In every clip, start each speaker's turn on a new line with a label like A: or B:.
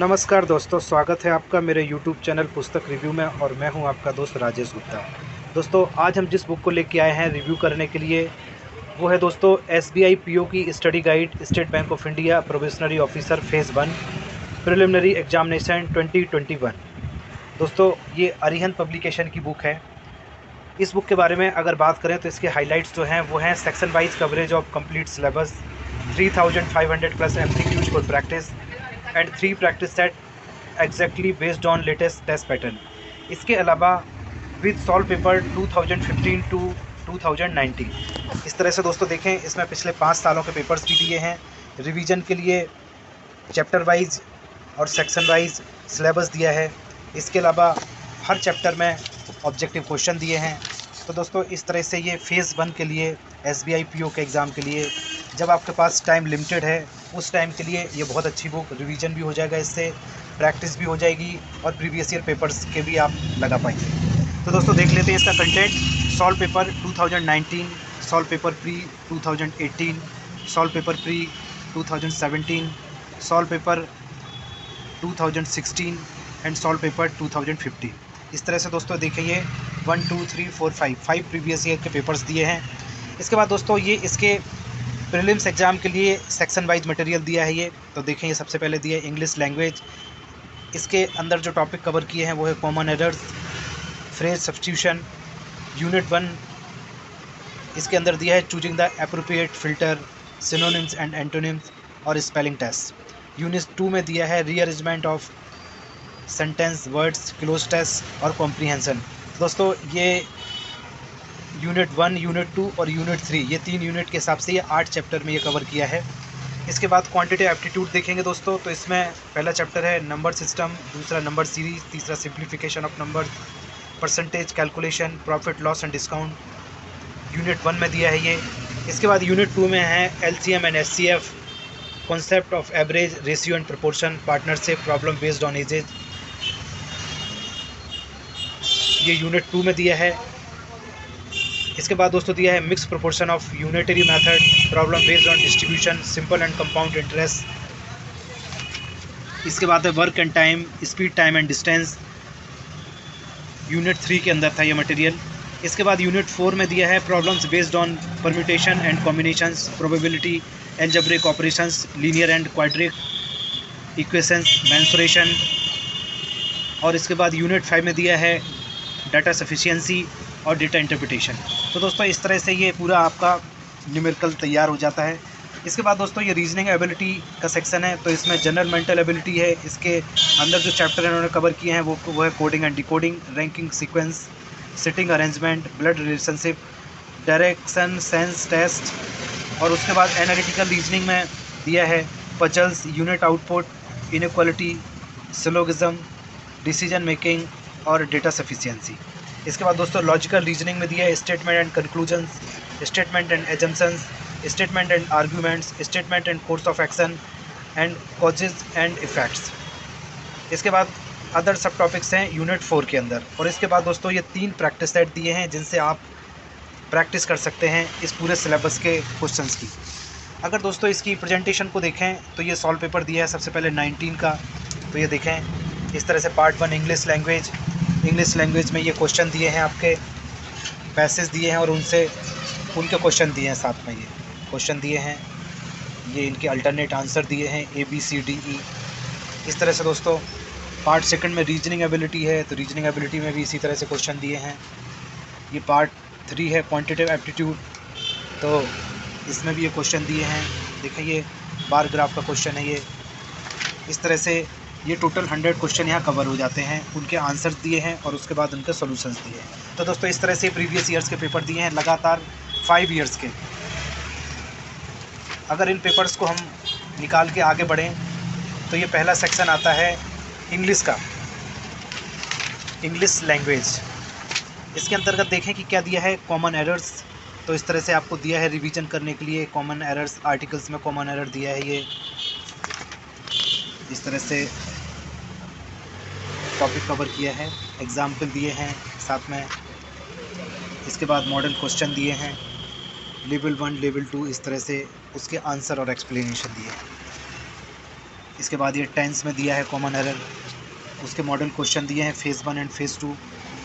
A: नमस्कार दोस्तों, स्वागत है आपका मेरे YouTube चैनल पुस्तक रिव्यू में और मैं हूं आपका दोस्त राजेश गुप्ता। दोस्तों, आज हम जिस बुक को लेके आए हैं रिव्यू करने के लिए वो है दोस्तों SBI PO की study guide, state bank of India probationary officer phase 1 preliminary examination 2021। दोस्तों, ये अरिहंत पब्लिकेशन की बुक है। इस बुक के बारे में अगर बात करें तो इसके हाइलाइट्स जो हैं वो हैं section wise coverage of complete syllabus, 3500 plus MCQs for practice and 3 practice set exactly based on latest test pattern. इसके अलावा विद सॉल्व पेपर 2015 टू 2019। इस तरह से दोस्तों देखें, इसमें पिछले 5 सालों के पेपर्स भी दिए हैं। रिवीजन के लिए चैप्टर वाइज और सेक्शन वाइज सिलेबस दिया है। इसके अलावा हर चैप्टर में ऑब्जेक्टिव क्वेश्चन दिए हैं। तो दोस्तों, इस तरह से ये फेज़ 1 के लिए SBI PO के एग्ज़ाम के लिए जब आपके पास टाइम लिमिटेड है उस टाइम के लिए ये बहुत अच्छी बुक, रिवीजन भी हो जाएगा, इससे प्रैक्टिस भी हो जाएगी और प्रीवियस ईयर पेपर्स के भी आप लगा पाएंगे। तो दोस्तों देख लेते हैं इसका content. Solve paper 2019, solve paper pre 2018, solve paper pre 2017, solve paper 2016 and solve paper 2015। इस तरह से दोस्तों देखिए 1 2 3 4 5 प्रीवियस ईयर के पेपर्स दिए हैं। इसके बाद दोस्तों ये इसके प्रीलिम्स एग्ज़ाम के लिए सेक्शन वाइज मटेरियल दिया है। ये तो देखें, ये सबसे पहले दिया है इंग्लिश लैंग्वेज। इसके अंदर जो टॉपिक कवर किए हैं वो है common errors, phrase substitution. Unit 1 इसके अंदर दिया है choosing the appropriate filler, synonyms and antonyms और स्पेलिंग टेस्ट। यूनिट 2 में दिया है rearrangement of sentence, words, cloze test और कॉम्प्रीहेंशन। दोस्तों, ये यूनिट 1, यूनिट 2 और यूनिट 3, ये 3 यूनिट के हिसाब से ये 8 चैप्टर में ये कवर किया है। इसके बाद क्वांटिटी एप्टीट्यूड देखेंगे दोस्तों, तो इसमें पहला चैप्टर है नंबर सिस्टम, दूसरा नंबर सीरीज, तीसरा simplification of number, percentage calculation, profit loss and discount. Unit 1 में दिया है ये। इसके बाद यूनिट 2 में है LCM and SCF, concept of average, ratio and proportion, partnership, problem based on edges. ये यूनिट 2 में दिया है। इसके बाद दोस्तों दिया है mix proportion of unitary method, problem based on distribution, simple and compound interest. इसके बाद है work and time, speed, time and distance. Unit 3 के अंदर था ये मटेरियल। इसके बाद यूनिट 4 में दिया है problems based on permutation and combinations, probability, algebraic operations, linear and quadric equations, mensuration. और इसके बाद यूनिट 5 में दिया है डाटा सफिशिएंसी और डेटा इंटरप्रिटेशन। तो दोस्तों इस तरह से ये पूरा आपका न्यूमेरिकल तैयार हो जाता है। इसके बाद दोस्तों ये रीजनिंग एबिलिटी का सेक्शन है, तो इसमें जनरल मेंटल एबिलिटी है। इसके अंदर जो चैप्टर इन्होंने कवर किए हैं वो है coding and decoding, ranking sequence, sitting arrangement, blood relationship, direction sense test. और उसके बाद एनालिटिकल रीजनिंग में दिया है puzzles, unit output, inequality, syllogism, decision making और डेटा सफिशिएंसी। इसके बाद दोस्तों लॉजिकल रीजनिंग में दिया है statement and conclusions, statement and assumptions, statement and arguments, statement and course of action and causes and effects. इसके बाद अदर सब टॉपिक्स हैं यूनिट 4 के अंदर। और इसके बाद दोस्तों ये 3 प्रैक्टिस सेट दिए हैं जिनसे आप प्रैक्टिस कर सकते हैं इस पूरे सिलेबस के क्वेश्चंस की। अगर दोस्तों इसकी प्रेजेंटेशन को देखें तो ये सॉल्व पेपर दिया है सबसे पहले 19 का। तो ये देखें इस तरह से पार्ट 1 इंग्लिश लैंग्वेज में ये क्वेश्चन दिए हैं, आपके पैसेज दिए हैं और उनके क्वेश्चन दिए हैं। साथ में ये क्वेश्चन दिए हैं, ये इनके अल्टरनेट आंसर दिए हैं ABCDE। इस तरह से दोस्तों पार्ट 2 में रीजनिंग एबिलिटी है, तो रीजनिंग एबिलिटी में भी इसी तरह से क्वेश्चन दिए हैं। ये पार्ट 3 है क्वांटिटेटिव एप्टीट्यूड, तो इसमें भी ये क्वेश्चन दिए हैं। देखिए ये बार ग्राफ का क्वेश्चन है। ये इस तरह से ये टोटल 100 क्वेश्चन यहाँ कवर हो जाते हैं, उनके आंसर्स दिए हैं और उसके बाद उनके सॉल्यूशंस दिए हैं। तो दोस्तों इस तरह से प्रीवियस ईयर्स के पेपर दिए हैं लगातार 5 ईयर्स के। अगर इन पेपर्स को हम निकाल के आगे बढ़ें तो ये पहला सेक्शन आता है इंग्लिश का, इंग्लिश लैंग्वेज। इसके अंतर्गत देखें कि क्या दिया है, कॉमन एरर्स। तो इस तरह से आपको दिया है रिवीजन करने के लिए कॉमन एरर्स, आर्टिकल्स में कॉमन एरर दिया है। ये इस तरह से टॉपिक कवर किया है, एग्जाम्पल दिए हैं साथ में। इसके बाद मॉडल क्वेश्चन दिए हैं, लेवल 1, लेवल 2, इस तरह से उसके आंसर और एक्सप्लेनेशन दिए हैं। इसके बाद ये टेंस में दिया है कॉमन एरर, उसके मॉडल क्वेश्चन दिए हैं फेज़ 1 एंड फेज़ 2,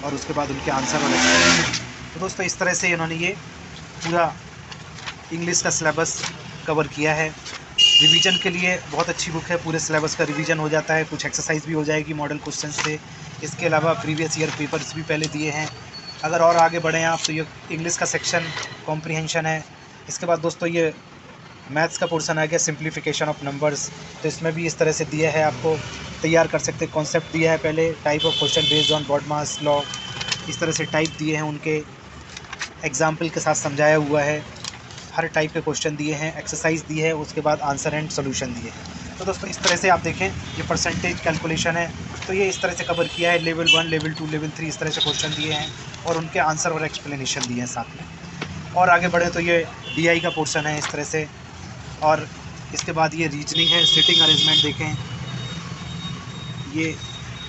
A: और उसके बाद उनके आंसर और एक्सप्लेनेशन। तो दोस्तों इस तरह से इन्होंने ये पूरा इंग्लिश का सिलेबस कवर किया है। रिवीजन के लिए बहुत अच्छी बुक है, पूरे सिलेबस का रिवीजन हो जाता है, कुछ एक्सरसाइज भी हो जाएगी मॉडल क्वेश्चन से। इसके अलावा प्रीवियस ईयर पेपर्स भी पहले दिए हैं। अगर और आगे बढ़ें आप तो ये इंग्लिश का सेक्शन कॉम्प्रिहेंशन है। इसके बाद दोस्तों ये मैथ्स का पोर्शन आ गया, सिंप्लीफिकेशन ऑफ नंबर्स। तो इसमें भी इस तरह से दिया है, आपको तैयार कर सकते हैं। कॉन्सेप्ट दिया है पहले, type of question based on BODMAS law, इस तरह से टाइप दिए हैं, उनके एग्जाम्पल के साथ समझाया हुआ है। हर टाइप के क्वेश्चन दिए हैं, एक्सरसाइज दी है, उसके बाद आंसर एंड सोल्यूशन दिए। तो दोस्तों इस तरह से आप देखें, ये परसेंटेज कैलकुलेशन है, तो ये इस तरह से कवर किया है। लेवल 1, लेवल 2, लेवल 3 इस तरह से क्वेश्चन दिए हैं और उनके आंसर और एक्सप्लेनेशन दिए हैं साथ में। और आगे बढ़े तो ये DI का पोर्शन है इस तरह से, और इसके बाद ये रीजनिंग है। सिटिंग अरेंजमेंट देखें, ये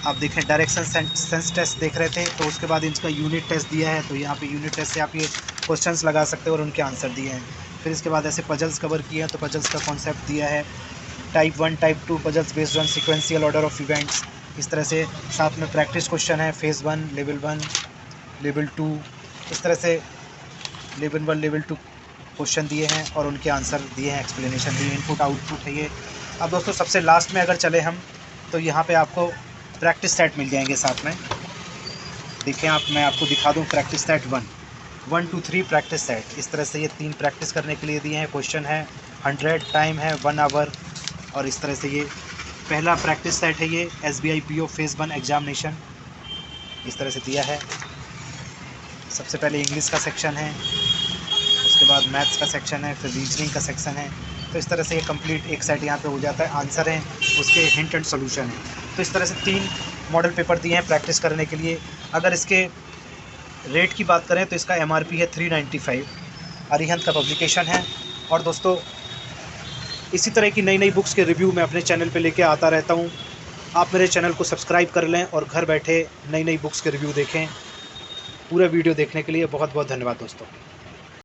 A: आप देखें डायरेक्शन सेंस टेस्ट देख रहे थे, तो उसके बाद इनका यूनिट टेस्ट दिया है। तो यहाँ पे यूनिट टेस्ट से आप ये क्वेश्चंस लगा सकते हो और उनके आंसर दिए हैं। फिर इसके बाद ऐसे पजल्स कवर किए हैं, तो पजल्स का कॉन्सेप्ट दिया है। Type 1, type 2 puzzles based on sequential order of events, इस तरह से। साथ में प्रैक्टिस क्वेश्चन है, फेज़ 1, लेवल 1, लेवल 2, इस तरह से लेवल 1, लेवल 2 क्वेश्चन दिए हैं और उनके आंसर दिए हैं, एक्सप्लेनेशन दिए, इनपुट आउटपुट है ये। अब दोस्तों सबसे लास्ट में अगर चले हम, तो यहाँ पे आपको प्रैक्टिस सेट मिल जाएंगे साथ में। देखें आप, मैं आपको दिखा दूँ प्रैक्टिस सेट 1, 2, 3 प्रैक्टिस सेट। इस तरह से ये 3 प्रैक्टिस करने के लिए दिए हैं। क्वेश्चन है 100, टाइम है 1 आवर, और इस तरह से ये पहला प्रैक्टिस सेट है। ये SBI PO फेज़ 1 एग्जामिनेशन, इस तरह से दिया है। सबसे पहले इंग्लिश का सेक्शन है, उसके बाद मैथ्स का सेक्शन है, फिर रीजनिंग का सेक्शन है। तो इस तरह से ये कंप्लीट एक सेट यहाँ पे हो जाता है। आंसर है, उसके हिंट एंड सॉल्यूशन है। तो इस तरह से 3 मॉडल पेपर दिए हैं प्रैक्टिस करने के लिए। अगर इसके रेट की बात करें तो इसका MRP है 395, अरिहंत का पब्लिकेशन है। और दोस्तों इसी तरह की नई नई बुक्स के रिव्यू मैं अपने चैनल पे लेके आता रहता हूँ। आप मेरे चैनल को सब्सक्राइब कर लें और घर बैठे नई नई बुक्स के रिव्यू देखें। पूरा वीडियो देखने के लिए बहुत बहुत धन्यवाद दोस्तों।